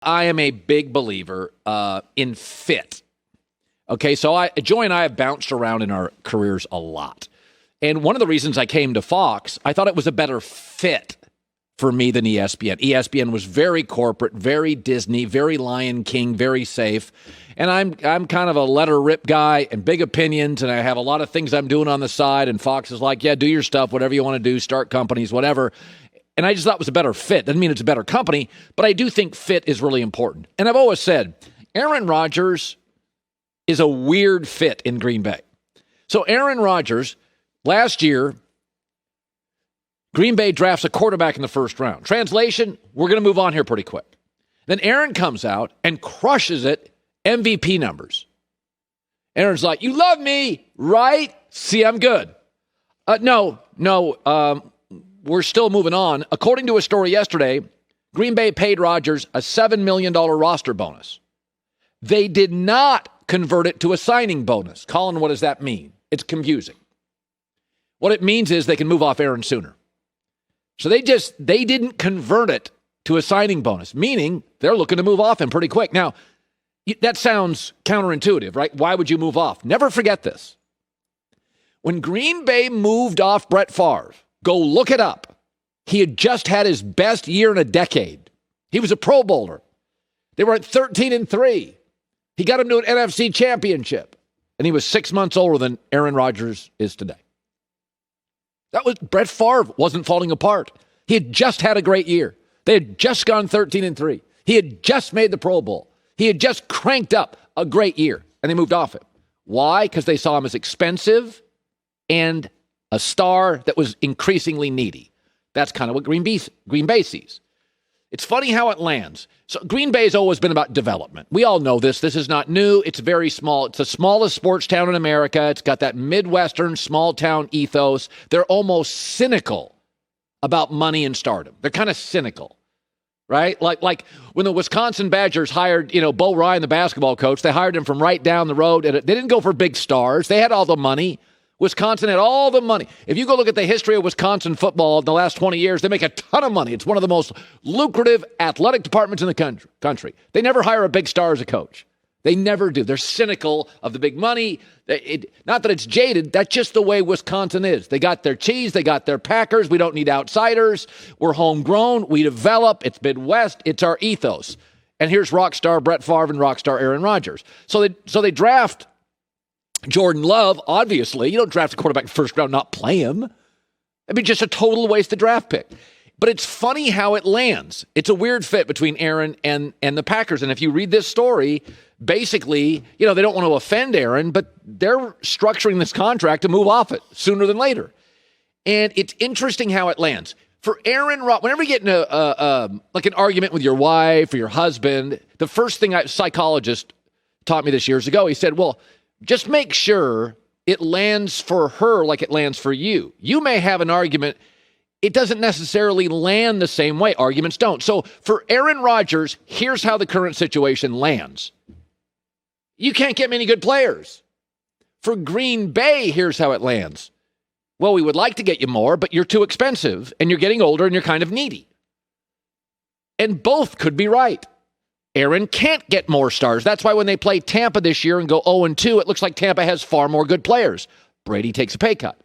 I am a big believer in fit. Okay, so Joy and I have bounced around in our careers a lot. And one of the reasons I came to Fox, I thought it was a better fit for me than ESPN. ESPN was very corporate, very Disney, very Lion King, very safe. And I'm kind of a letter rip guy and big opinions, and I have a lot of things I'm doing on the side. And Fox is like, yeah, do your stuff, whatever you want to do, start companies, whatever. And I just thought it was a better fit. Doesn't mean it's a better company, but I do think fit is really important. And I've always said, Aaron Rodgers is a weird fit in Green Bay. So Aaron Rodgers, last year, Green Bay drafts a quarterback in the first round. Translation, we're going to move on here pretty quick. Then Aaron comes out and crushes it, MVP numbers. Aaron's like, you love me, right? See, I'm good. No, we're still moving on. According to a story yesterday, Green Bay paid Rodgers a $7 million roster bonus. They did not convert it to a signing bonus. Colin, what does that mean? It's confusing. What it means is they can move off Aaron sooner. So they didn't convert it to a signing bonus, meaning they're looking to move off him pretty quick. Now, that sounds counterintuitive, right? Why would you move off? Never forget this. When Green Bay moved off Brett Favre, go look it up. He had just had his best year in a decade. He was a Pro Bowler. They were at 13-3. He got him to an NFC championship, and he was 6 months older than Aaron Rodgers is today. That was Brett Favre wasn't falling apart. He had just had a great year. They had just gone 13-3. He had just made the Pro Bowl. He had just cranked up a great year, and they moved off him. Why? Because they saw him as expensive and a star that was increasingly needy. That's kind of what Green Bay sees. It's funny how it lands. So Green Bay has always been about development. We all know this. This is not new. It's very small. It's the smallest sports town in America. It's got that Midwestern small town ethos. They're almost cynical about money and stardom. They're kind of cynical, right? Like when the Wisconsin Badgers hired, Bo Ryan, the basketball coach, they hired him from right down the road. And they didn't go for big stars. They had all the money. Wisconsin had all the money. If you go look at the history of Wisconsin football in the last 20 years, they make a ton of money. It's one of the most lucrative athletic departments in the country. They never hire a big star as a coach. They never do. They're cynical of the big money. Not that it's jaded. That's just the way Wisconsin is. They got their cheese. They got their Packers. We don't need outsiders. We're homegrown. We develop. It's Midwest. It's our ethos. And here's rock star Brett Favre and rock star Aaron Rodgers. So they draft Jordan Love. Obviously, you don't draft a quarterback in the first round, not play him. I mean, just a total waste of draft pick. But it's funny how it lands. It's a weird fit between Aaron and the Packers. And if you read this story, basically, they don't want to offend Aaron, but they're structuring this contract to move off it sooner than later. And it's interesting how it lands. For Aaron Rodgers, whenever you get in an argument with your wife or your husband, the first thing a psychologist taught me this years ago, he said, well, just make sure it lands for her like it lands for you. You may have an argument. It doesn't necessarily land the same way. Arguments don't. So for Aaron Rodgers, here's how the current situation lands. You can't get many good players. For Green Bay, here's how it lands. Well, we would like to get you more, but you're too expensive, and you're getting older, and you're kind of needy. And both could be right. Aaron can't get more stars. That's why when they play Tampa this year and go 0-2, it looks like Tampa has far more good players. Brady takes a pay cut.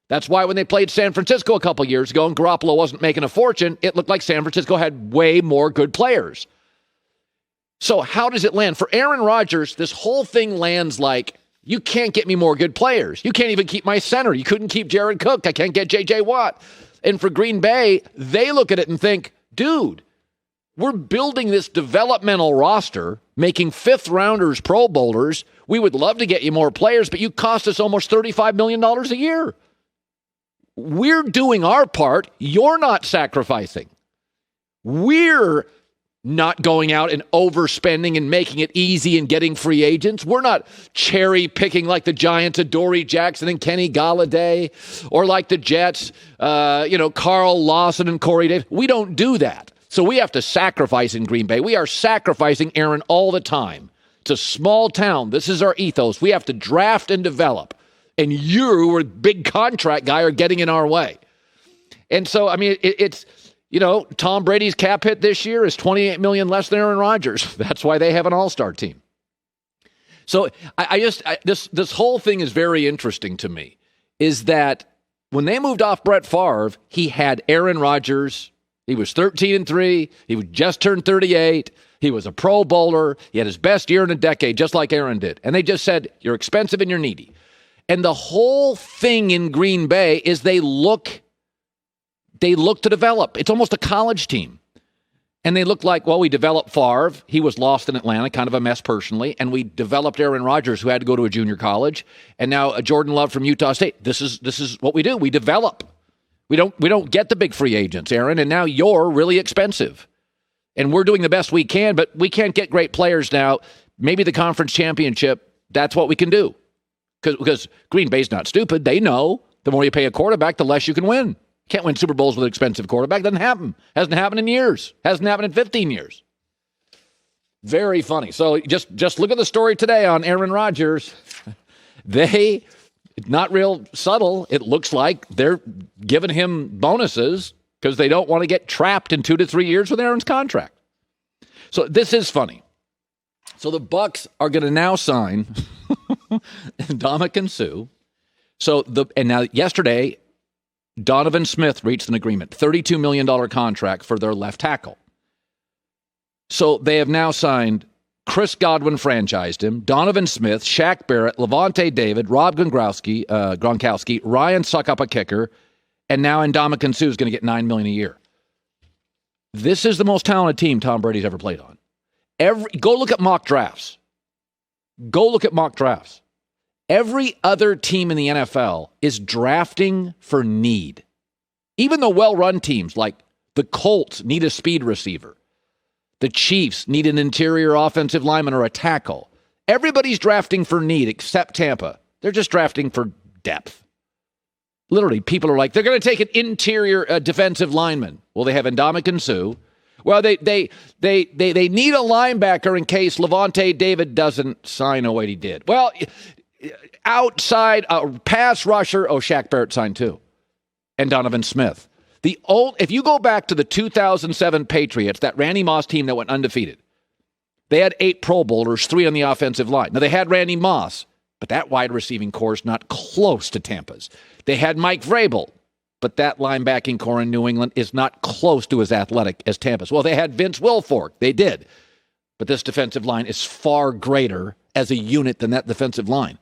That's why when they played San Francisco a couple years ago and Garoppolo wasn't making a fortune, it looked like San Francisco had way more good players. So how does it land? For Aaron Rodgers, this whole thing lands like, you can't get me more good players. You can't even keep my center. You couldn't keep Jared Cook. I can't get J.J. Watt. And for Green Bay, they look at it and think, dude, we're building this developmental roster, making fifth-rounders Pro Bowlers. We would love to get you more players, but you cost us almost $35 million a year. We're doing our part. You're not sacrificing. We're not going out and overspending and making it easy and getting free agents. We're not cherry picking like the Giants, Adoree Jackson and Kenny Galladay, or like the Jets, Carl Lawson and Corey Davis. We don't do that. So we have to sacrifice in Green Bay. We are sacrificing Aaron all the time. It's a small town. This is our ethos. We have to draft and develop. And you, who are a big contract guy, are getting in our way. And so, I mean, it's Tom Brady's cap hit this year is $28 million less than Aaron Rodgers. That's why they have an all-star team. So this whole thing is very interesting to me, is that when they moved off Brett Favre, he had Aaron Rodgers. He was 13-3. He would just turned 38. He was a Pro Bowler. He had his best year in a decade, just like Aaron did. And they just said, you're expensive and you're needy. And the whole thing in Green Bay is they look to develop. It's almost a college team. And they look like, well, we developed Favre. He was lost in Atlanta, kind of a mess personally. And we developed Aaron Rodgers, who had to go to a junior college. And now Jordan Love from Utah State. This is what we do. We develop. We don't get the big free agents, Aaron. And now you're really expensive. And we're doing the best we can, but we can't get great players now. Maybe the conference championship, that's what we can do. Because Green Bay's not stupid. They know the more you pay a quarterback, the less you can win. Can't win Super Bowls with an expensive quarterback. Doesn't happen. Hasn't happened in years. Hasn't happened in 15 years. Very funny. So just look at the story today on Aaron Rodgers. Not real subtle. It looks like they're giving him bonuses because they don't want to get trapped in 2 to 3 years with Aaron's contract. So this is funny. So the Bucs are going to now sign Ndamukong Suh. And now yesterday, Donovan Smith reached an agreement, $32 million contract for their left tackle. So they have now signed Chris Godwin, franchised him, Donovan Smith, Shaq Barrett, Levante David, Rob Gronkowski, Ryan Suckup, a kicker, and now Ndamukong Suh is going to get $9 million a year. This is the most talented team Tom Brady's ever played on. Go look at mock drafts. Every other team in the NFL is drafting for need. Even the well-run teams like the Colts need a speed receiver. The Chiefs need an interior offensive lineman or a tackle. Everybody's drafting for need except Tampa. They're just drafting for depth. Literally, people are like, they're going to take an interior defensive lineman. Well, they have Ndamukong Suh. Well, they need a linebacker in case Levante David doesn't sign what he did. Well, outside pass rusher. Oh, Shaq Barrett signed too, and Donovan Smith. If you go back to the 2007 Patriots, that Randy Moss team that went undefeated, they had 8 Pro Bowlers, 3 on the offensive line. Now they had Randy Moss, but that wide receiving core is not close to Tampa's. They had Mike Vrabel, but that linebacking core in New England is not close to as athletic as Tampa's. Well, they had Vince Wilfork. They did, but this defensive line is far greater as a unit than that defensive line.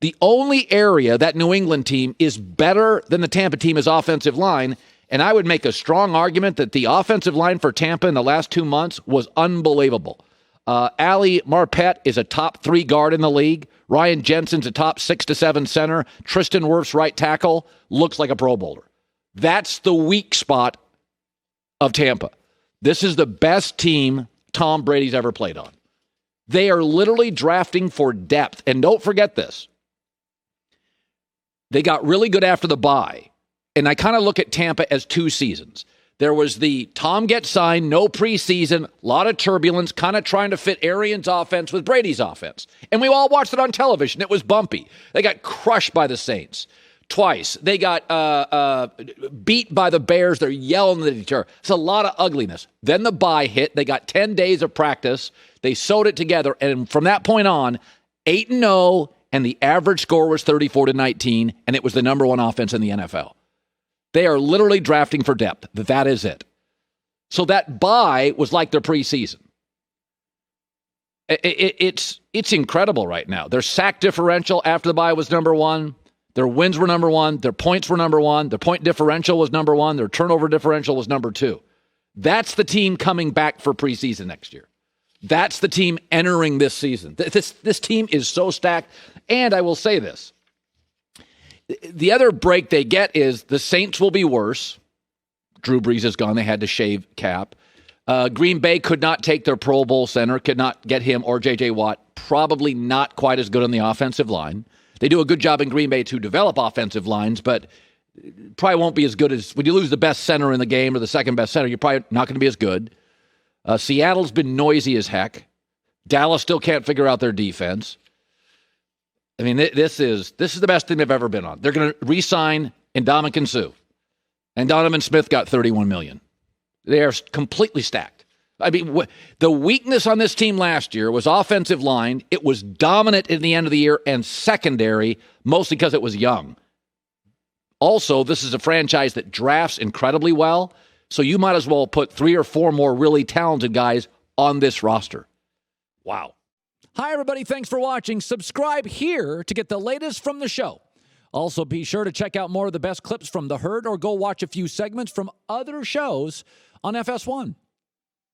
The only area that New England team is better than the Tampa team is offensive line, and I would make a strong argument that the offensive line for Tampa in the last 2 months was unbelievable. Ali Marpet is a top 3 guard in the league. Ryan Jensen's a top 6 to 7 center. Tristan Wirf's right tackle looks like a Pro Bowler. That's the weak spot of Tampa. This is the best team Tom Brady's ever played on. They are literally drafting for depth. And don't forget this. They got really good after the bye. And I kind of look at Tampa as 2 seasons. There was the Tom gets signed, no preseason, a lot of turbulence, kind of trying to fit Arians' offense with Brady's offense. And we all watched it on television. It was bumpy. They got crushed by the Saints twice. They got beat by the Bears. They're yelling at each other. It's a lot of ugliness. Then the bye hit. They got 10 days of practice. They sewed it together. And from that point on, 8-0, and the average score was 34-19, and it was the number 1 offense in the NFL. They are literally drafting for depth. That is it. So that bye was like their preseason. It's incredible right now. Their sack differential after the bye was number 1. Their wins were number 1. Their points were number 1. Their point differential was number 1. Their turnover differential was number 2. That's the team coming back for preseason next year. That's the team entering this season. This team is so stacked. And I will say this. The other break they get is the Saints will be worse. Drew Brees is gone. They had to shave Cap. Green Bay could not take their Pro Bowl center, could not get him or J.J. Watt. Probably not quite as good on the offensive line. They do a good job in Green Bay to develop offensive lines, but probably won't be as good as when you lose the best center in the game or the second best center. You're probably not going to be as good. Seattle's been noisy as heck. Dallas still can't figure out their defense. I mean, this is the best thing they've ever been on. They're going to re-sign Ndamukong Suh. And Donovan Smith got $31 million. They are completely stacked. I mean, the weakness on this team last year was offensive line. It was dominant in the end of the year, and secondary, mostly because it was young. Also, this is a franchise that drafts incredibly well, so you might as well put 3 or 4 more really talented guys on this roster. Wow. Hi, everybody. Thanks for watching. Subscribe here to get the latest from the show. Also, be sure to check out more of the best clips from The Herd or go watch a few segments from other shows on FS1.